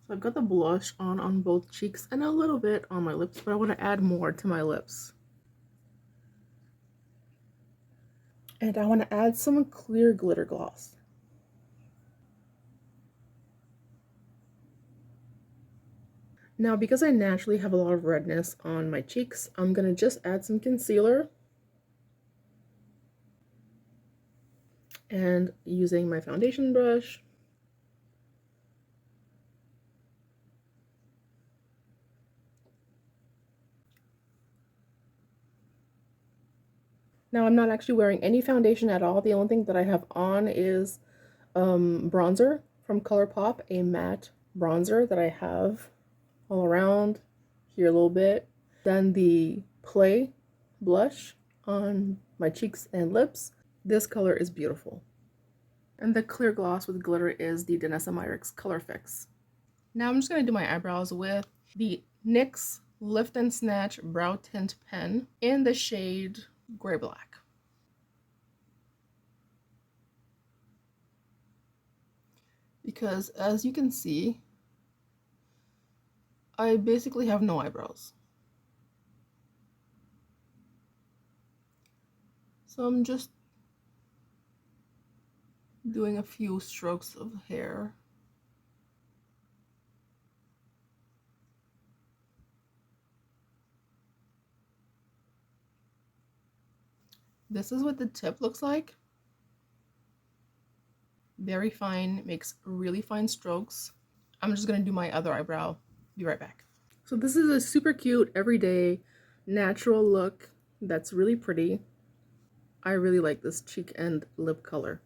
So I've got the blush on both cheeks and a little bit on my lips, but I want to add more to my lips. And I want to add some clear glitter gloss. Now, because I naturally have a lot of redness on my cheeks, I'm going to just add some concealer. And using my foundation brush, now I'm not actually wearing any foundation at all. The only thing that I have on is bronzer from ColourPop, a matte bronzer that I have all around here a little bit. Then the Play blush on my cheeks and lips. This color is beautiful. And the clear gloss with glitter is the Danessa Myricks Color Fix. Now I'm just going to do my eyebrows with the NYX Lift and Snatch Brow Tint Pen in the shade Gray Black. Because as you can see, I basically have no eyebrows. So I'm just doing a few strokes of hair. This is what the tip looks like. Very fine, makes really fine strokes. I'm just gonna do my other eyebrow. Be right back. So this is a super cute, everyday, natural look that's really pretty. I really like this cheek and lip color.